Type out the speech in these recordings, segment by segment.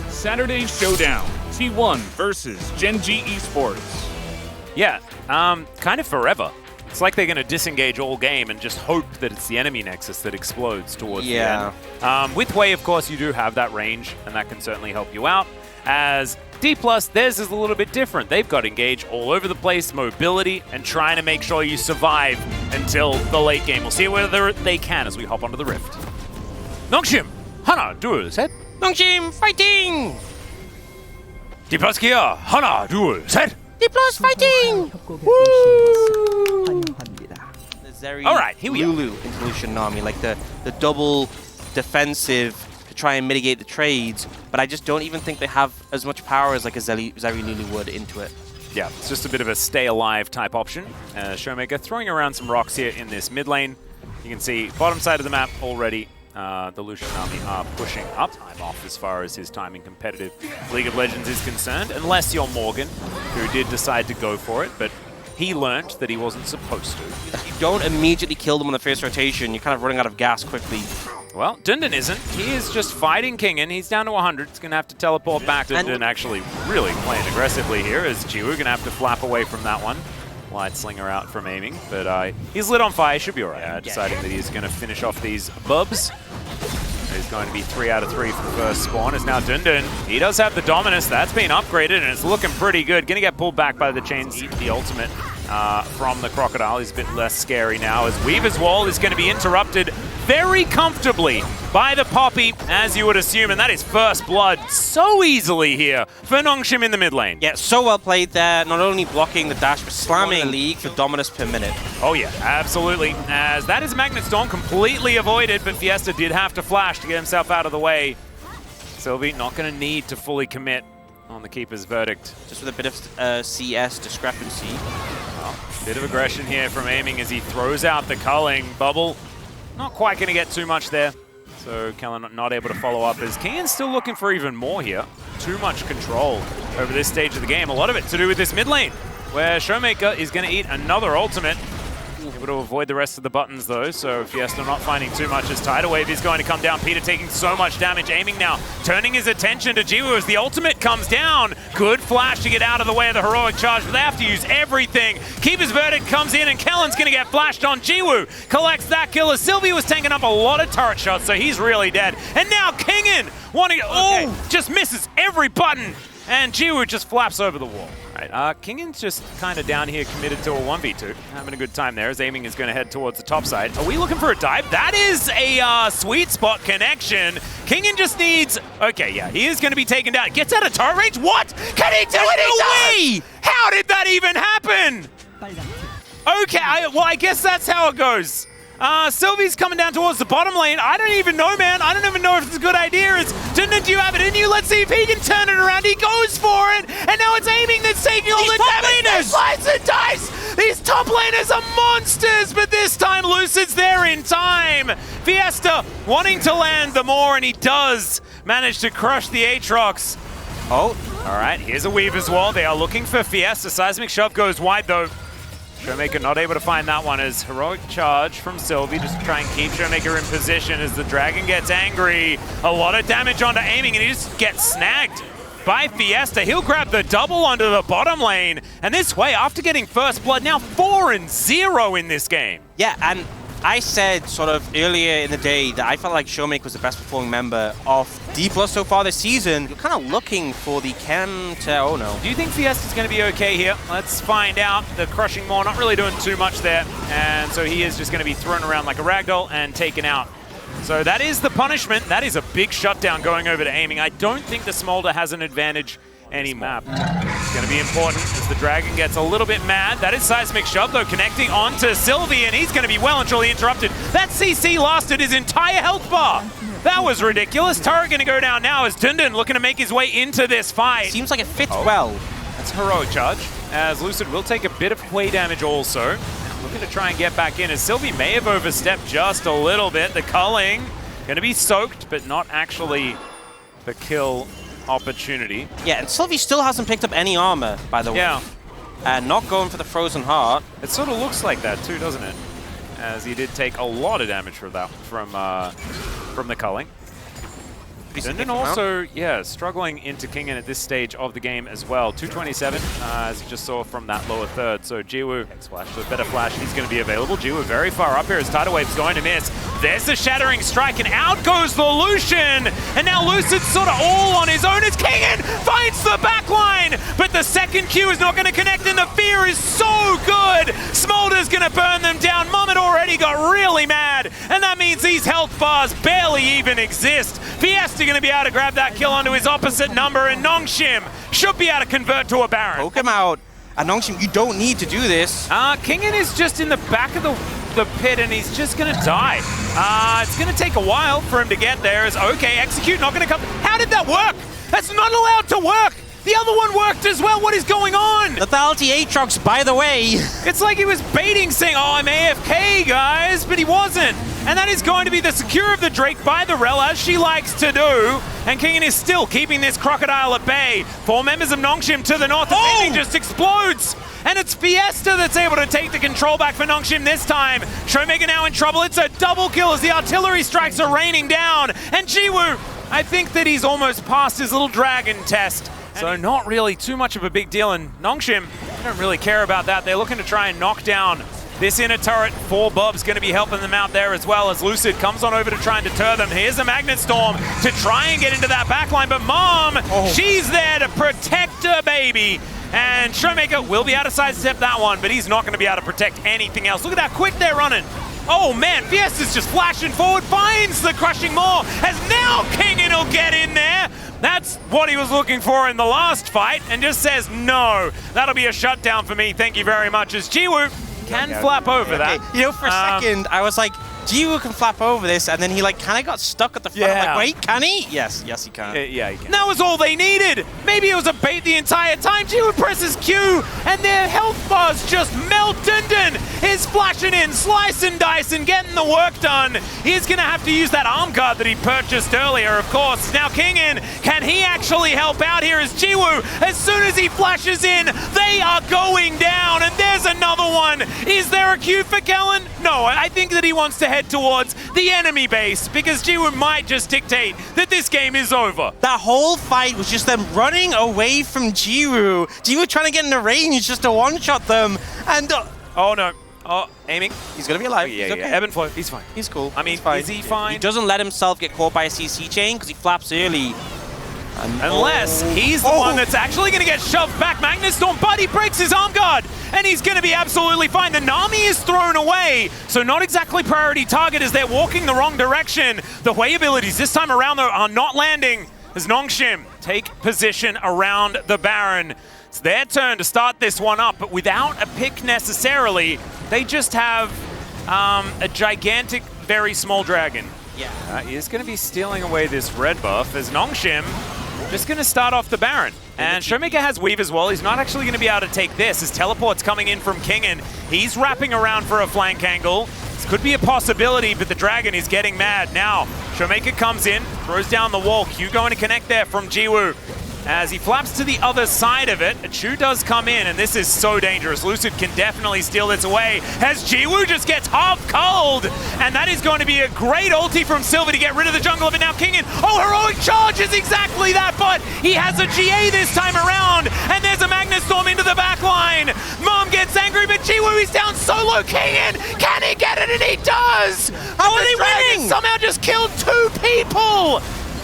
Saturday Showdown, T1 versus Gen G Esports. Yeah, kind of forever. It's like they're going to disengage all game and just hope that it's the enemy nexus that explodes towards the end. With Wei, of course, you do have that range, and that can certainly help you out. As D+, theirs is a little bit different. They've got engage all over the place, mobility, and trying to make sure you survive until the late game. We'll see whether they can as we hop onto the Rift. Nongshim, Hana, duel set. Nongshim, fighting! D+ here, Hana, duel set. D+ fighting! Woo! All right, here we Lulu into Lucian Nami, like the double defensive to try and mitigate the trades, but I just don't even think they have as much power as like a Zeri Lulu would into it. Yeah, it's just a bit of a stay alive type option. Showmaker throwing around some rocks here in this mid lane. You can see bottom side of the map already. The Lucian Nami are pushing up. Time off as far as his time in competitive League of Legends is concerned, unless you're Morgan, who did decide to go for it, but he learned that he wasn't supposed to. If you don't immediately kill them on the first rotation, you're kind of running out of gas quickly. Well, Dundun isn't. He is just fighting Kingen. He's down to 100. He's going to have to teleport back. Dundun actually really playing aggressively here, as Jiwoo going to have to flap away from that one. Light Slinger out from aiming, but he's lit on fire. Should be all right. Deciding that he's going to finish off these bubs. He's going to be 3 out of 3 for the first spawn. Is now Dundun. He does have the Dominus. That's been upgraded, and it's looking pretty good. Going to get pulled back by the chains. Eat the ultimate from the Crocodile. He's a bit less scary now, as Weaver's Wall is going to be interrupted very comfortably by the Poppy, as you would assume, and that is first blood so easily here for Nongshim in the mid lane. Yeah, so well played there. Not only blocking the dash, but slamming the league for Dominus per minute. Oh yeah, absolutely. As that is Magnet Storm completely avoided, but Fiesta did have to flash to get himself out of the way. Sylvie not going to need to fully commit on the Keeper's verdict. Just with a bit of CS discrepancy. Bit of aggression here from aiming as he throws out the culling. Bubble not quite going to get too much there. So Kellen not able to follow up, as Kingen's still looking for even more here. Too much control over this stage of the game. A lot of it to do with this mid lane, where Showmaker is going to eat another ultimate. Able to avoid the rest of the buttons though, so Fiesta not finding too much as Tidal Wave is going to come down. Peter taking so much damage, aiming now, turning his attention to Jiwoo as the ultimate comes down. Good flash to get out of the way of the heroic charge, but they have to use everything. Keeper's Verdict comes in, and Kellen's going to get flashed on. Jiwoo collects that kill as Sylvie was taking up a lot of turret shots, so he's really dead. And now Kingen wanting, just misses every button, and Jiwoo just flaps over the wall. Right, Kingen's just kind of down here, committed to a 1v2. Having a good time there, as aiming is going to head towards the top side. Are we looking for a dive? That is a sweet spot connection. Kingen just needs... Okay, yeah, he is going to be taken down. Gets out of turret range? What? Can he do it? No way! How did that even happen? Okay, well, I guess that's how it goes. Sylvie's coming down towards the bottom lane. I don't even know, man. I don't even know if it's a good idea. Dundun, do you have it in you? Let's see if he can turn it around. He goes for it, and now it's aiming that's taking all the damage. They slice and dice. These top laners are monsters, but this time Lucid's there in time. Fiesta wanting to land the more, and he does manage to crush the Aatrox. Oh, all right. Here's a Weaver's Wall. They are looking for Fiesta. Seismic Shove goes wide, though. Showmaker not able to find that one, as heroic charge from Sylvie just to try and keep Showmaker in position as the Dragon gets angry. A lot of damage onto aiming, and he just gets snagged by Fiesta. He'll grab the double onto the bottom lane, and this way, after getting first blood, now 4-0 in this game. Yeah, and I said sort of earlier in the day that I felt like Showmaker was the best performing member of D+ so far this season. You're kind of looking for the chem to, oh no. Do you think Fiesta's going to be okay here? Let's find out. The Crushing Maw not really doing too much there, and so he is just going to be thrown around like a ragdoll and taken out. So that is the punishment. That is a big shutdown going over to aiming. I don't think the Smolder has an advantage anymore. It's going to be important as the Dragon gets a little bit mad. That is Seismic Shove, though, connecting onto Sylvie, and he's going to be well and truly interrupted. That CC lasted his entire health bar. That was ridiculous. Turret going to go down now as Dundun looking to make his way into this fight. Seems like it fits well. That's heroic charge, as Lucid will take a bit of Wei damage also. Looking to try and get back in, as Sylvie may have overstepped just a little bit. The culling going to be soaked, but not actually the kill opportunity. Yeah, and Sylvie still hasn't picked up any armor, by the way. Yeah. And not going for the Frozen Heart. It sort of looks like that too, doesn't it? As he did take a lot of damage from that, from the culling. And also, yeah, struggling into Kingen at this stage of the game as well. 227, as you just saw from that lower third. So Jiwoo, X-Flash, so better flash, he's going to be available. Jiwoo very far up here as Tidal Wave's going to miss. There's the Shattering Strike, and out goes the Lucian! And now Lucid's sort of all on his own as Kingen finds the backline! But the second Q is not going to connect, and the fear is so good! Smolder's going to burn them down. Mum had already got really mad, and that means these health bars barely even exist. Fiesta going to be able to grab that kill onto his opposite number, and Nongshim should be able to convert to a Baron. Poke him out. And Nongshim, you don't need to do this. Kingen is just in the back of the pit, and he's just going to die. It's going to take a while for him to get there. As okay, execute, not going to come. How did that work? That's not allowed to work. The other one worked as well. What is going on? Lethality Aatrox, by the way. It's like he was baiting, saying, oh, I'm AFK, guys, but he wasn't. And that is going to be the secure of the Drake by the Rel, as she likes to do. And Kingen is still keeping this crocodile at bay. 4 members of Nongshim to the north. The ending just explodes. And it's Fiesta that's able to take the control back for Nongshim this time. Showmaker now in trouble. It's a double kill as the artillery strikes are raining down. And Jiwoo, I think that he's almost passed his little dragon test. So not really too much of a big deal. And Nongshim, they don't really care about that. They're looking to try and knock down this inner turret. 4 Bubs going to be helping them out there as well as Lucid comes on over to try and deter them. Here's a Magnet Storm to try and get into that backline. But Mom, she's there to protect her baby. And Showmaker will be able to sidestep that one, but he's not going to be able to protect anything else. Look at how quick they're running. Oh man, Fiesta's just flashing forward, finds the Crushing Maw, as now Kingen will get in there. That's what he was looking for in the last fight, and just says, no, that'll be a shutdown for me, thank you very much, as Jiwoo can flap over that. You know, for a second, I was like, Jiwoo can flap over this, and then he like kind of got stuck at the front. I'm like, wait, can he? Yes, he can. Yeah, he can. That was all they needed. Maybe it was a bait the entire time. Jiwoo presses Q, and their health bars just melt. Dundun is flashing in, slice and dice, and getting the work done. He's going to have to use that arm guard that he purchased earlier, of course. Now Kingen, can he actually help out here as Jiwoo, as soon as he flashes in, they are going down, and there's another one. Is there a Q for Kellen? No, I think that he wants to head towards the enemy base because Jiwoo might just dictate that this game is over. That whole fight was just them running away from Jiwoo. Jiwoo trying to get in the range just to one-shot them, and... oh no. Oh, aiming. He's gonna be alive. Yeah, he's okay. Ebb and flow. He's fine. He's cool. I mean, fine. is he fine? He doesn't let himself get caught by a CC chain because he flaps early. Unless he's the one that's actually going to get shoved back. Magnet Storm, but he breaks his arm guard, and he's going to be absolutely fine. The Nami is thrown away, so not exactly priority target as they're walking the wrong direction. The Hui abilities this time around, though, are not landing as Nongshim take position around the Baron. It's their turn to start this one up, but without a pick necessarily. They just have a gigantic, very small dragon. Yeah. He is going to be stealing away this red buff as Nongshim just going to start off the Baron. And Showmaker has Weave as well. He's not actually going to be able to take this. His teleport's coming in from Kingen. He's wrapping around for a flank angle. This could be a possibility, but the Dragon is getting mad. Now, Showmaker comes in, throws down the wall. Q going to connect there from Jiwoo. As he flaps to the other side of it, Chu does come in, and this is so dangerous. Lucid can definitely steal this away as Jiwoo just gets half cold. And that is going to be a great ulti from Silver to get rid of the jungle of it. Now Kingen, Heroic Charge is exactly that, but he has a GA this time around. And there's a Magnet Storm into the back line. Mom gets angry, but Jiwoo is down solo. Kingen, can he get it? And he does! How are they winning? Somehow just killed 2 people!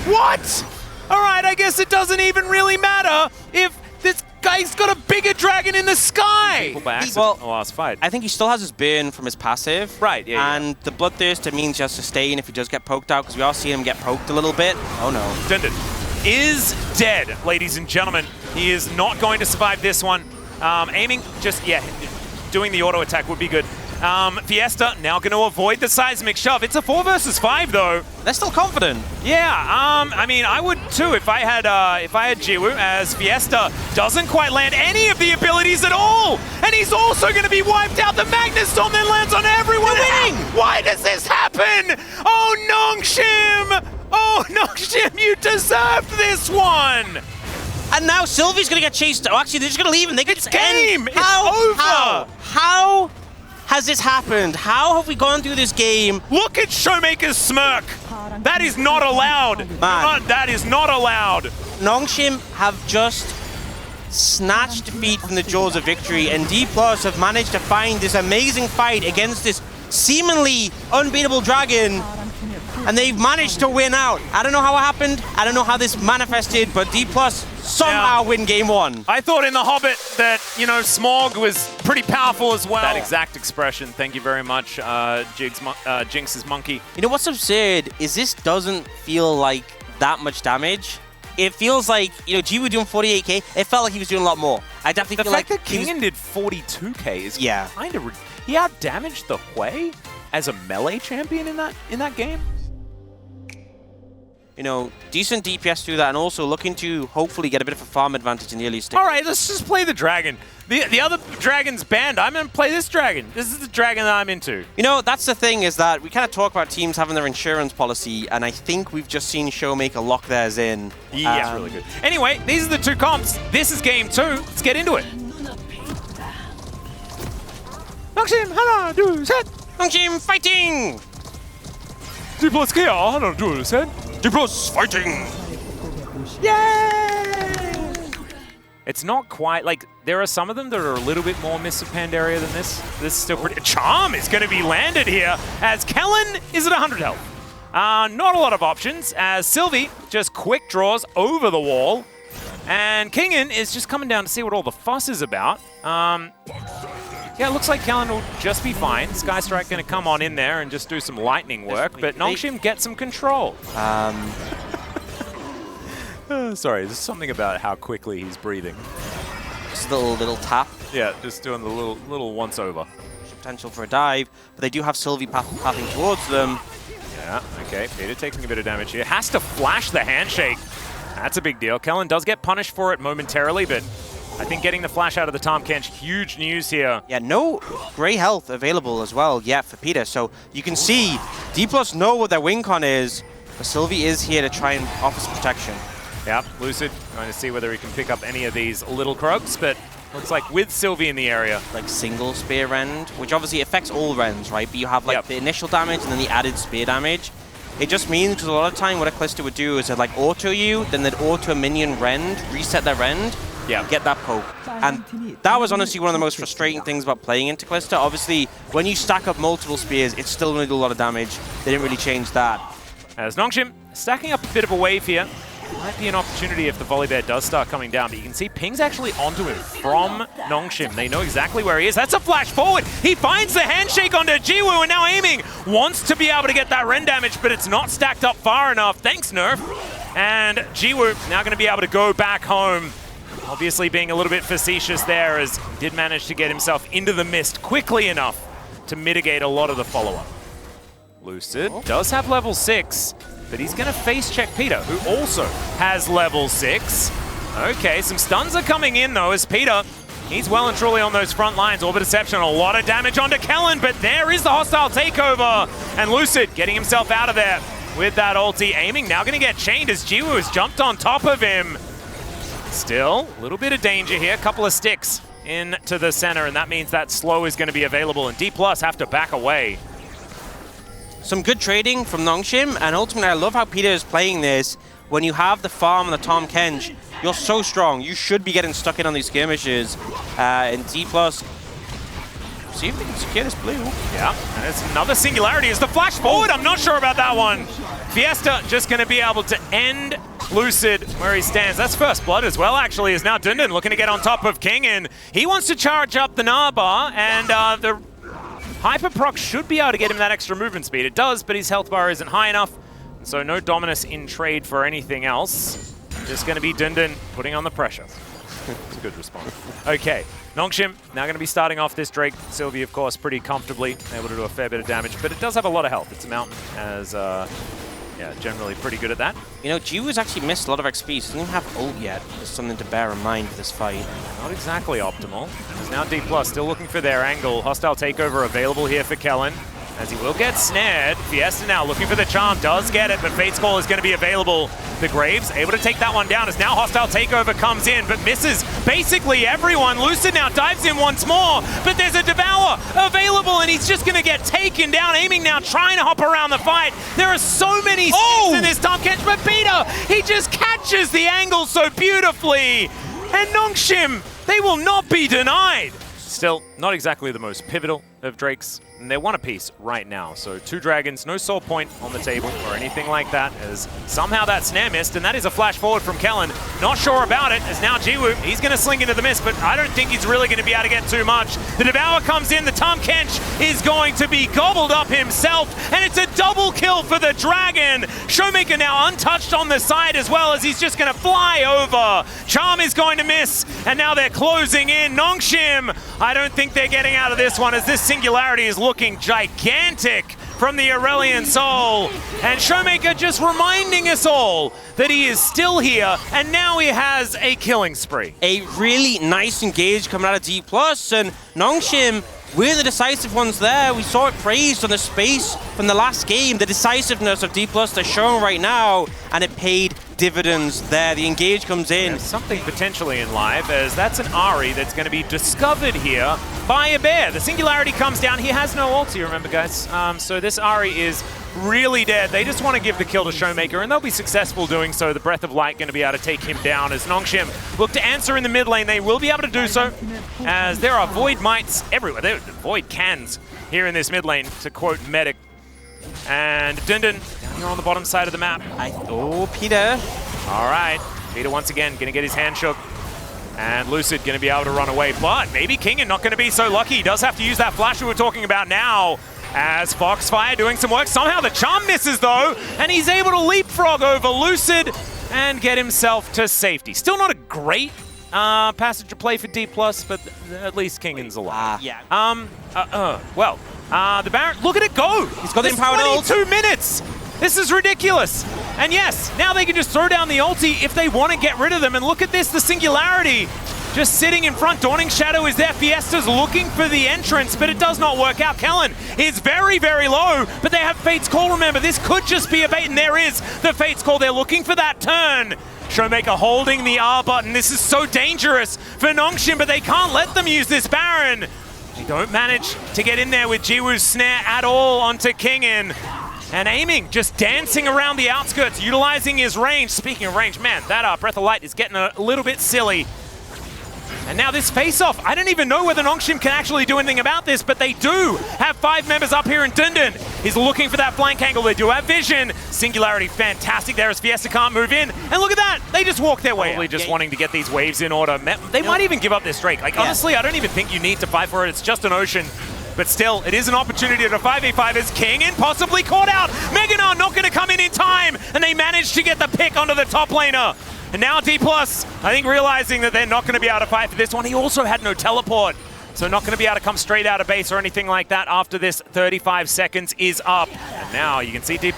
What? All right, I guess it doesn't even really matter if this guy's got a bigger dragon in the sky. Well, the last fight. I think he still has his burn from his passive. Right, yeah. And the Bloodthirster means he has to stay in if he does get poked out, because we all see him get poked a little bit. Oh no. Dundun is dead, ladies and gentlemen. He is not going to survive this one. Aiming, just, yeah, doing the auto attack would be good. Fiesta now going to avoid the seismic shove. It's a 4 versus 5 though. They're still confident. Yeah, I mean, I would too if I had Jiwoo, as Fiesta doesn't quite land any of the abilities at all, and he's also going to be wiped out. The Magnet Storm then lands on everyone. They're winning. Why does this happen? Oh, Nongshim! Oh, Nongshim, you deserved this one. And now Sylvie's going to get chased. Oh, actually, they're just going to leave him. It's game. It's over. How has this happened? How have we gone through this game? Look at Showmaker's smirk. That is not allowed. That is not allowed. Nongshim have just snatched defeat from the jaws of victory, and D+ have managed to find this amazing fight against this seemingly unbeatable dragon, and they've managed to win out. I don't know how it happened, I don't know how this manifested, but D+ somehow win game 1. I thought in The Hobbit that, you know, Smog was pretty powerful as well. That exact expression. Thank you very much, Jinx's monkey. You know what's absurd is this doesn't feel like that much damage. It feels like, you know, Jiwoo doing 48k, it felt like he was doing a lot more. I definitely feel like the fact that Kingen did 42k is kind of... He out-damaged the Hui as a melee champion in that game. You know, decent DPS through that, and also looking to hopefully get a bit of a farm advantage in the early stage. All right, let's just play the dragon. The other dragon's banned. I'm going to play this dragon. This is the dragon that I'm into. You know, that's the thing, is that we kind of talk about teams having their insurance policy, and I think we've just seen Showmaker lock theirs in. Yeah, it's really good. Anyway, these are the two comps. This is game 2. Let's get into it. Nongshim, 하나, 둘, 셋. Nongshim fighting! D+ kia, 하나, 둘, 셋. D+ fighting! Yay! It's not quite, like, there are some of them that are a little bit more Mists of Pandaria than this. This is still pretty... Charm is going to be landed here as Kellen is at 100 health. Not a lot of options as Sylvie just quick draws over the wall. And Kingen is just coming down to see what all the fuss is about. Yeah, it looks like Kellen will just be fine. Skystrike going to come on in there and just do some lightning work, but Nongshim gets some control. Sorry, there's something about how quickly he's breathing. Just a little tap. Yeah, just doing the little once-over. Potential for a dive, but they do have Sylvie pathing towards them. Yeah, okay, Peter taking a bit of damage here. Has to flash the handshake. That's a big deal. Kellen does get punished for it momentarily, but I think getting the flash out of the Tahm Kench, huge news here. Yeah, no gray health available as well yet for Peter, so you can see D+ know what their win con is, but Sylvie is here to try and offer some protection. Yep, Lucid going to see whether he can pick up any of these little Krugs, but looks like with Sylvie in the area. Like single spear rend, which obviously affects all rends, right? But you have like the initial damage and then the added spear damage. It just means, because a lot of time what a Callisto would do is they'd like auto you, then they'd auto a minion rend, reset their rend, get that poke. And that was honestly one of the most frustrating things about playing into Callisto. Obviously, when you stack up multiple spears, it's still going to do a lot of damage. They didn't really change that. As Nongshim stacking up a bit of a wave here. Might be an opportunity if the volley bear does start coming down, but you can see Ping's actually onto him from Nongshim. They know exactly where he is. That's a flash forward. He finds the handshake onto Jiwoo, and now aiming wants to be able to get that rend damage, but it's not stacked up far enough. Thanks, Nerf. And Jiwoo now going to be able to go back home. Obviously being a little bit facetious there, as he did manage to get himself into the mist quickly enough to mitigate a lot of the follow-up. Lucid does have level 6. But he's going to face check Peter, who also has level 6. Okay, some stuns are coming in though, as Peter, he's well and truly on those front lines. Orbit Deception, a lot of damage onto Kellen, but there is the hostile takeover. And Lucid getting himself out of there with that ulti. Aiming now going to get chained as Jiwoo has jumped on top of him. Still, a little bit of danger here. A couple of sticks into the center, and that means that slow is going to be available, and D+ have to back away. Some good trading from Nongshim, and ultimately I love how Peter is playing this. When you have the farm and the Tahm Kench, you're so strong. You should be getting stuck in on these skirmishes. And D+, see if they can secure this blue. Yeah, and it's another singularity. Is the flash forward? I'm not sure about that one. Fiesta just going to be able to end Lucid where he stands. That's first blood as well, actually, is now Dundun looking to get on top of King, and he wants to charge up the Naba, and the Hyper Proc should be able to get him that extra movement speed. It does, but his health bar isn't high enough, so no Dominus in trade for anything else. Just going to be Dundun putting on the pressure. It's a good response. Okay, Nongshim now going to be starting off this Drake. Sylvie, of course, pretty comfortably able to do a fair bit of damage, but it does have a lot of health. It's a mountain, as yeah, generally pretty good at that. You know, Jiwoo's actually missed a lot of XP. He doesn't even have ult yet. Just something to bear in mind for this fight. Not exactly optimal. There's now D+, still looking for their angle. Hostile takeover available here for Kellen. as he will get snared. Fiesta now looking for the charm, does get it, but Fate's Call is going to be available. The Graves able to take that one down as now Hostile Takeover comes in, but misses basically everyone. Lucid now dives in once more, but there's a Devour available, and he's just going to get taken down. Aiming now, trying to hop around the fight. There are so many sticks in this Tom catch, but Peter, he just catches the angle so beautifully. And Nongshim, they will not be denied. Still, not exactly the most pivotal of Drakes, and they're one apiece right now. So 2 dragons, no soul point on the table or anything like that, as somehow that snare missed, and that is a flash forward from Kellen. Not sure about it, as now Jiwoo, he's going to sling into the mist, but I don't think he's really going to be able to get too much. The Devour comes in, the Tahm Kench is going to be gobbled up himself, and it's a double kill for the dragon. Showmaker now untouched on the side as well, as he's just going to fly over. Charm is going to miss, and now they're closing in. Nongshim, I don't think they're getting out of this one, as this Singularity is looking gigantic from the Aurelion Soul. And Showmaker just reminding us all that he is still here, and now he has a killing spree. A really nice engage coming out of D+, and Nongshim, we're the decisive ones there. We saw it praised on the space from the last game. The decisiveness of D+, they're showing right now, and it paid dividends there. The engage comes in. There's something potentially in live, as that's an Ahri that's going to be discovered here by a bear. The Singularity comes down. He has no ulti, remember, guys. So this Ahri is really dead. They just want to give the kill to Showmaker, and they'll be successful doing so. The Breath of Light going to be able to take him down, as Nongshim look to answer in the mid lane. They will be able to do so, as there are Void Mites everywhere. There are Void Cans here in this mid lane, to quote Medic. And Dundun down here on the bottom side of the map. Oh, Peter. All right, Peter once again going to get his hand shook. And Lucid going to be able to run away, but maybe Kingen not going to be so lucky. He does have to use that flash we were talking about now, as Foxfire doing some work. Somehow the charm misses though, and he's able to leapfrog over Lucid and get himself to safety. Still not a great passenger play for D+, but at least Kingen's alive. The Baron, look at it go! He's got the empowered ult. 22 minutes! This is ridiculous. And yes, now they can just throw down the ulti if they want to get rid of them. And look at this, the Singularity just sitting in front. Dawning Shadow is there. Fiesta's looking for the entrance, but it does not work out. Kellen is very, very low, but they have Fate's Call, remember. This could just be a bait, and there is the Fate's Call. They're looking for that turn. Showmaker holding the R button. This is so dangerous for Nongshim, but they can't let them use this Baron. They don't manage to get in there with Jiwoo's snare at all onto Kingen. And aiming, just dancing around the outskirts, utilizing his range. Speaking of range, man, that Breath of Light is getting a little bit silly. And now this face-off, I don't even know whether Nongshim can actually do anything about this, but they do have 5 members up here, and Dundun is looking for that flank angle. They do have vision. Singularity, fantastic there as Fiesta can't move in. And look at that, they just walk their way. Probably just wanting to get these waves in order. They might even give up their streak. Like, honestly, I don't even think you need to fight for it. It's just an ocean. But still, it is an opportunity to 5v5 as Kingen possibly caught out. Meganar not going to come in time, and they managed to get the pick onto the top laner. And now D+, I think realizing that they're not going to be able to fight for this one. He also had no teleport, so not going to be able to come straight out of base or anything like that after this 35 seconds is up. And now you can see D+,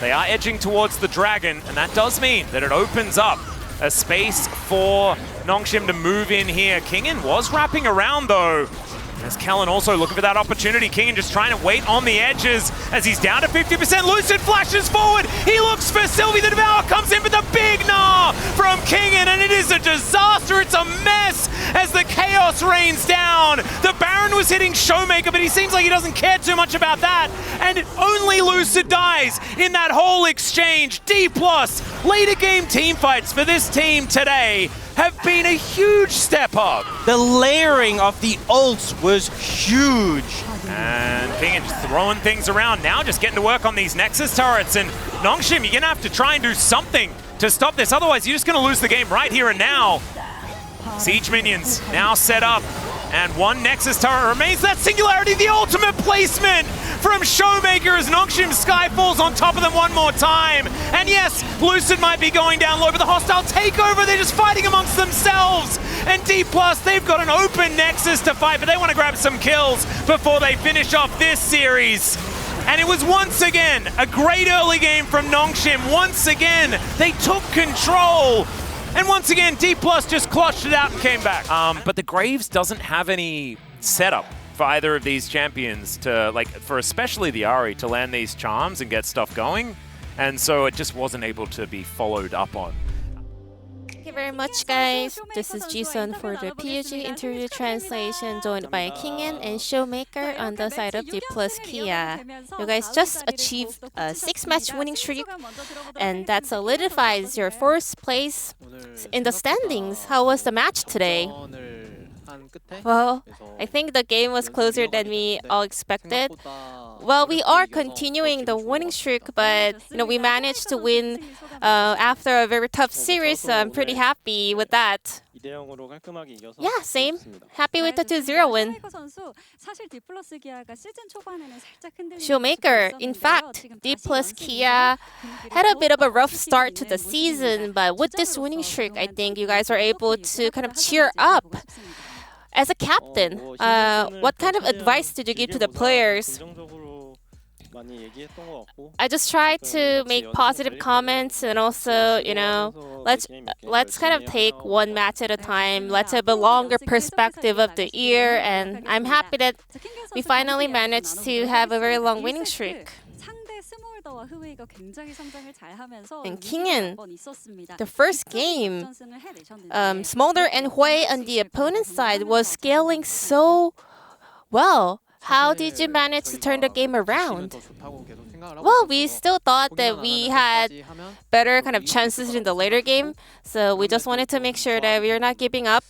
they are edging towards the dragon, and that does mean that it opens up a space for Nongshim to move in here. Kingen was wrapping around though, as Kellen also looking for that opportunity. Kingen just trying to wait on the edges as he's down to 50%. Lucid flashes forward. He looks for Sylvie. The Devour comes in with a big gnaw from Kingen, and it is a disaster. It's a mess as the chaos rains down. The Baron was hitting Showmaker, but he seems like he doesn't care too much about that. And only Lucid dies in that whole exchange. D+, later game team fights for this team today have been a huge step up. The layering of the ults was huge. And Kingen just throwing things around now, just getting to work on these Nexus turrets. And Nongshim, you're gonna have to try and do something to stop this. Otherwise, you're just gonna lose the game right here and now. Siege minions now set up, and 1 Nexus turret remains. That Singularity, the ultimate placement from Showmaker as Nongshim Sky falls on top of them one more time. And yes, Lucid might be going down low, but the hostile takeover, they're just fighting amongst themselves. And D+, they've got an open Nexus to fight, but they want to grab some kills before they finish off this series. And it was once again a great early game from Nongshim. Once again, they took control. And once again, D+ just clutched it out and came back. But the Graves doesn't have any setup for either of these champions to, like, for especially the Ari, to land these charms and get stuff going. And so it just wasn't able to be followed up on. Thank you very much, guys. This is Jisun for the PUG interview translation, joined by Kingen and Showmaker on the side of D plus Kia. You guys just achieved a 6-match winning streak, and that solidifies your 4th place in the standings. How was the match today? Well, I think the game was closer than we all expected. Well, we are continuing the winning streak, but we managed to win after a very tough series, so I'm pretty happy with that. Yeah, same. Happy with the 2-0 win. Showmaker, in fact, D plus Kia had a bit of a rough start to the season, but with this winning streak, I think you guys were able to kind of cheer up. As a captain, what kind of advice did you give to the players? I just try to make positive comments, and also, let's kind of take one match at a time. Let's have a longer perspective of the year, and I'm happy that we finally managed to have a very long winning streak. And Kingen, the first game, Smolder and Hui on the opponent's side was scaling so well. How did you manage to turn the game around? Well, we still thought that we had better kind of chances in the later game, so we just wanted to make sure that we are not giving up.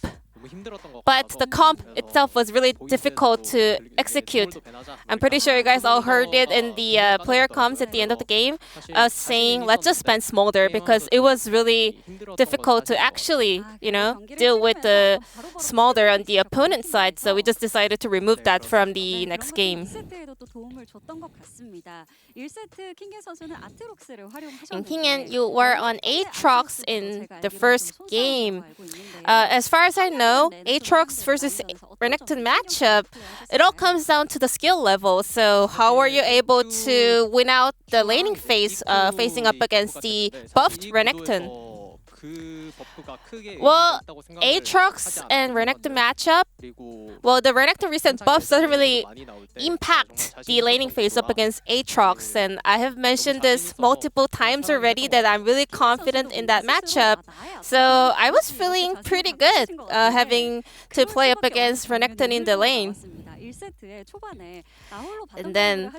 But the comp itself was really difficult to execute. I'm pretty sure you guys all heard it in the player comms at the end of the game, saying, let's just ban Smolder, because it was really difficult to actually, deal with the Smolder on the opponent's side. So we just decided to remove that from the next game. And Kingen, you were on Aatrox in the first game. As far as I know, Aatrox versus Renekton matchup, it all comes down to the skill level. So how are you able to win out the laning phase facing up against the buffed Renekton? Well, Aatrox and Renekton matchup, well, the Renekton recent buffs doesn't really impact the laning phase up against Aatrox, and I have mentioned this multiple times already that I'm really confident in that matchup. So I was feeling pretty good having to play up against Renekton in the lane. And then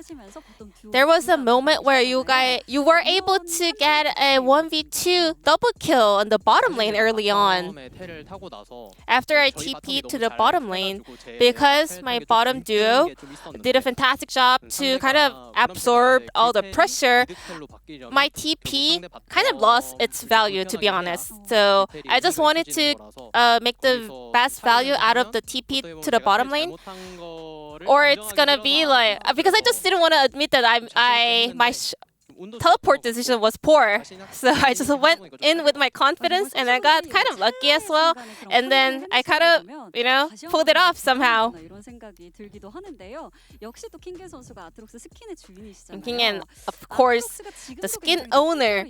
there was a moment where you were able to get a 1v2 double kill on the bottom lane early on. After I TP'd to the bottom lane, because my bottom duo did a fantastic job to kind of absorb all the pressure, my TP kind of lost its value, to be honest. So I just wanted to make the best value out of the TP to the bottom lane. Or it's gonna be like, because I just didn't want to admit that my teleport decision was poor. So I just went in with my confidence, and I got kind of lucky as well. And then I kind of, pulled it off somehow. And Kingen, of course, the skin owner,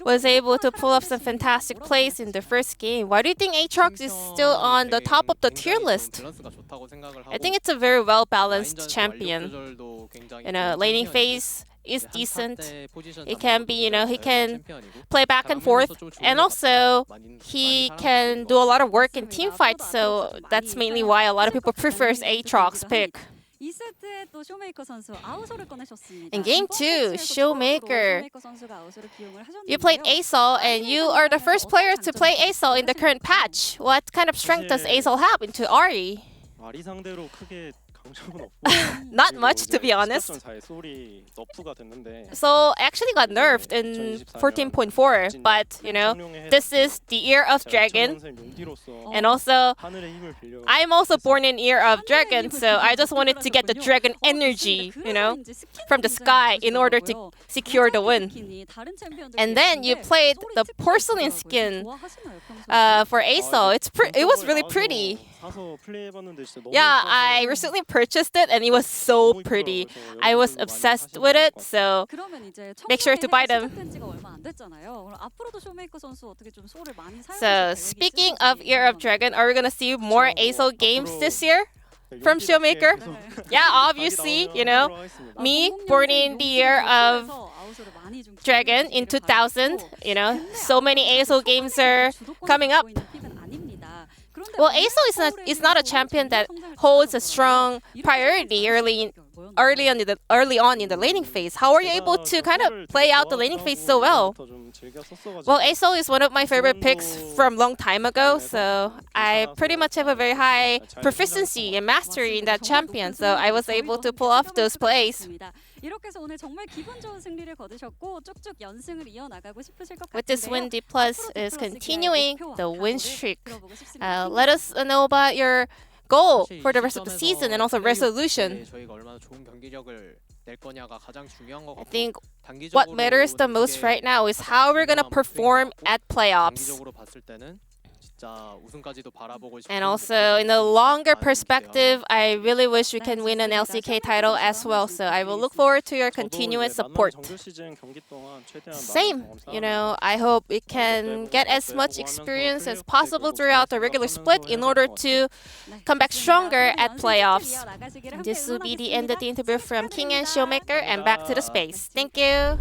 was able to pull off some fantastic plays in the first game. Why do you think Aatrox is still on the top of the tier list? I think it's a very well-balanced champion. Laning phase is decent. It can be, he can play back and forth, and also he can do a lot of work in team fights, so that's mainly why a lot of people prefers Aatrox pick. In game 2, Showmaker, you played Asol, and you are the first player to play Asol in the current patch. What kind of strength does Asol have into Ari? Not much, to be honest. So actually got nerfed in 14.4, but this is the Ear of Dragon, and also I'm also born in Ear of Dragon, so I just wanted to get the dragon energy, from the sky in order to secure the win. And then you played the porcelain skin for Asol. It was really pretty. Yeah, I recently purchased it, and it was so pretty. I was obsessed with it, so make sure to buy them. So speaking of Ear of Dragon, are we gonna see more Asol games this year? from Showmaker? Yeah, obviously, you know, me, born in the year of Dragon in 2000, you know, so many ASO games are coming up. Well, ASO is not a champion that holds a strong priority early on in the laning phase. How are you able to kind of play out the laning phase so well? Well, ASO is one of my favorite picks from long time ago, so I pretty much have a very high proficiency and mastery in that champion, so I was able to pull off those plays. With this win, D Plus is continuing the win streak. Let us know about your goal for the rest of the season and also resolution. I think what matters the most right now is how we're going to perform at playoffs. And also, in the longer perspective, I really wish we can win an LCK title as well. So I will look forward to your continuous support. Same, you know, I hope we can get as much experience as possible throughout the regular split in order to come back stronger at playoffs. This will be the end of the interview from King and Showmaker, and back to the space. Thank you.